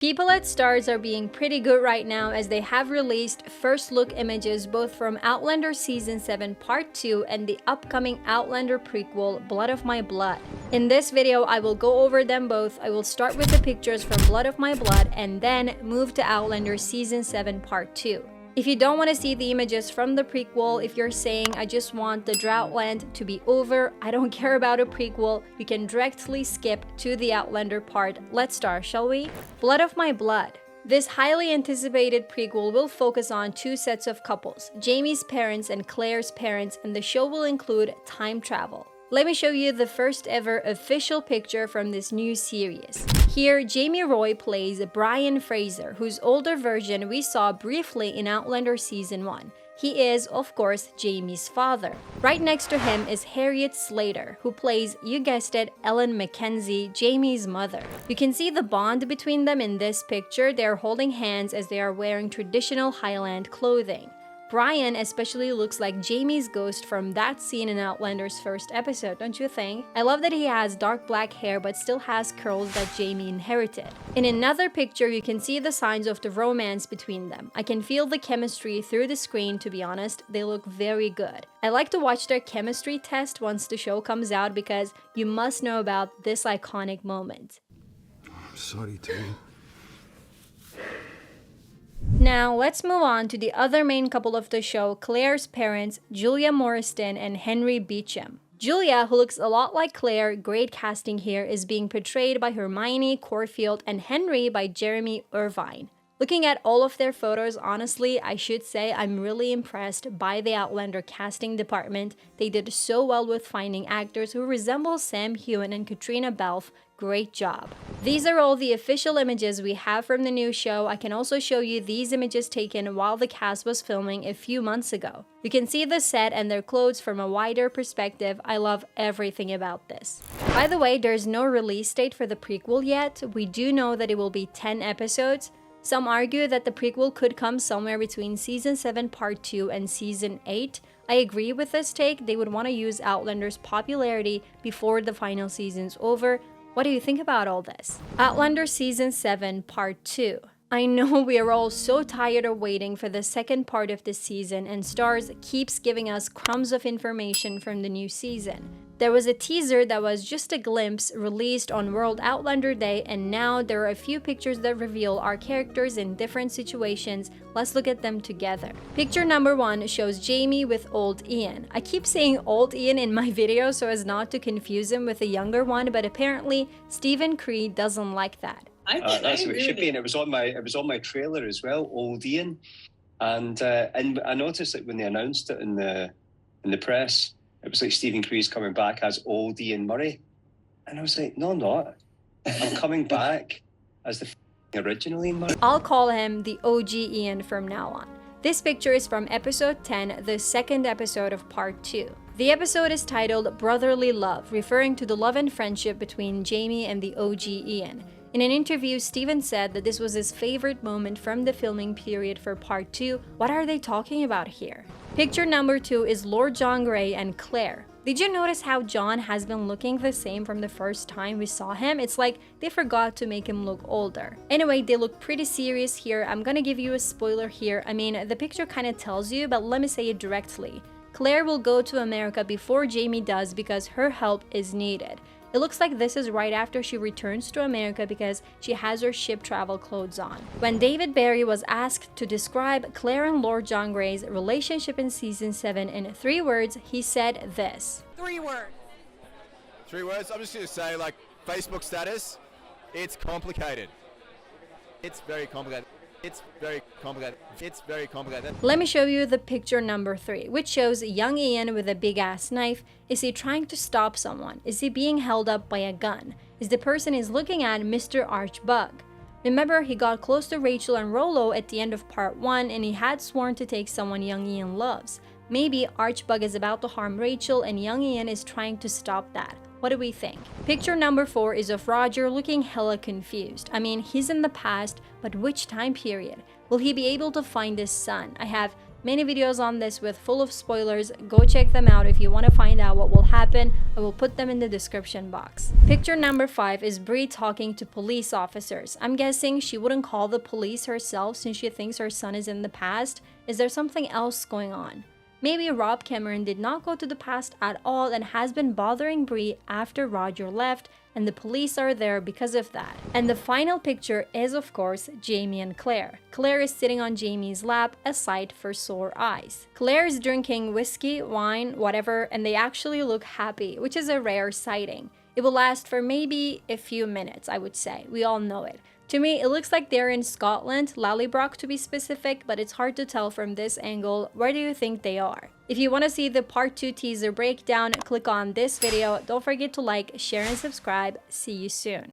People at Starz are being pretty good right now as they have released first look images both from Outlander Season 7 Part 2 and the upcoming Outlander prequel, Blood of My Blood. In this video, I will go over them both. I will start with the pictures from Blood of My Blood and then move to Outlander Season 7 Part 2. If you don't want to see the images from the prequel, if you're saying I just want the Droughtland to be over, I don't care about a prequel, you can directly skip to the Outlander part. Let's start, shall we? Blood of My Blood. This highly anticipated prequel will focus on two sets of couples, Jamie's parents and Claire's parents, and the show will include time travel. Let me show you the first ever official picture from this new series. Here, Jamie Roy plays Brian Fraser, whose older version we saw briefly in Outlander Season 1. He is, of course, Jamie's father. Right next to him is Harriet Slater, who plays, you guessed it, Ellen Mackenzie, Jamie's mother. You can see the bond between them in this picture. They are holding hands as they are wearing traditional Highland clothing. Brian especially looks like Jamie's ghost from that scene in Outlander's first episode, don't you think? I love that he has dark black hair but still has curls that Jamie inherited. In another picture, you can see the signs of the romance between them. I can feel the chemistry through the screen, to be honest. They look very good. I like to watch their chemistry test once the show comes out because you must know about this iconic moment. I'm sorry, Tony. Now, let's move on to the other main couple of the show, Claire's parents, Julia Morriston and Henry Beecham. Julia, who looks a lot like Claire, great casting here, is being portrayed by Hermione Corfield and Henry by Jeremy Irvine. Looking at all of their photos, honestly, I should say I'm really impressed by the Outlander casting department. They did so well with finding actors who resemble Sam Heughan and Katrina Balfe. Great job. These are all the official images we have from the new show. I can also show you these images taken while the cast was filming a few months ago. You can see the set and their clothes from a wider perspective. I love everything about this. By the way, there's no release date for the prequel yet. We do know that it will be 10 episodes. Some argue that the prequel could come somewhere between Season 7 Part 2 and Season 8. I agree with this take. They would want to use Outlander's popularity before the final season's over. What do you think about all this? Outlander Season 7 Part 2. I know we are all so tired of waiting for the second part of this season, and Starz keeps giving us crumbs of information from the new season. There was a teaser that was just a glimpse released on World Outlander Day, and now there are a few pictures that reveal our characters in different situations. Let's look at them together. Picture number 1 shows Jamie with old Ian. I keep saying old Ian in my video so as not to confuse him with the younger one, but apparently Stephen Creed doesn't like that. That's what it should be, and it was on my trailer as well, Old Ian, and I noticed that when they announced it in the press, it was like Stephen Creed's coming back as Old Ian Murray, and I was like, no, I'm not. I'm coming back as the original Ian Murray. I'll call him the OG Ian from now on. This picture is from episode 10, the second episode of part 2. The episode is titled Brotherly Love, referring to the love and friendship between Jamie and the OG Ian. In an interview, Steven said that this was his favorite moment from the filming period for part 2. What are they talking about here? Picture number 2 is Lord John Grey and Claire. Did you notice how John has been looking the same from the first time we saw him? It's like they forgot to make him look older. Anyway, they look pretty serious here. I'm gonna give you a spoiler here. I mean, the picture kind of tells you, but let me say it directly. Claire will go to America before Jamie does because her help is needed. It looks like this is right after she returns to America because she has her ship travel clothes on. When David Barry was asked to describe Claire and Lord John Grey's relationship in Season 7 in 3 words, he said this. 3 words. 3 words? I'm just going to say, like, Facebook status, it's complicated. It's very complicated. It's very complicated. It's very complicated. Let me show you the picture number 3, which shows young Ian with a big-ass knife. Is he trying to stop someone? Is he being held up by a gun? Is the person he's looking at Mr. Archbug? Remember, he got close to Rachel and Rollo at the end of part 1 and he had sworn to take someone young Ian loves. Maybe Archbug is about to harm Rachel and young Ian is trying to stop that. What do we think? Picture number 4 is of Roger looking hella confused. I mean, he's in the past, but which time period? Will he be able to find his son? I have Many videos on this with full of spoilers, go check them out if you want to find out what will happen. I will put them in the description box. Picture number 5 is Brie talking to police officers. I'm guessing she wouldn't call the police herself since she thinks her son is in the past. Is there something else going on? Maybe Rob Cameron did not go to the past at all and has been bothering Brie after Roger left, and the police are there because of that. And the final picture is, of course, Jamie and Claire. Claire is sitting on Jamie's lap, a sight for sore eyes. Claire is drinking whiskey, wine, whatever, and they actually look happy, which is a rare sighting. It will last for maybe a few minutes, I would say. We all know it. To me, it looks like they're in Scotland, Lallybroch to be specific, but it's hard to tell from this angle. Where do you think they are? If you want to see the part 2 teaser breakdown, click on this video. Don't forget to like, share, and subscribe. See you soon.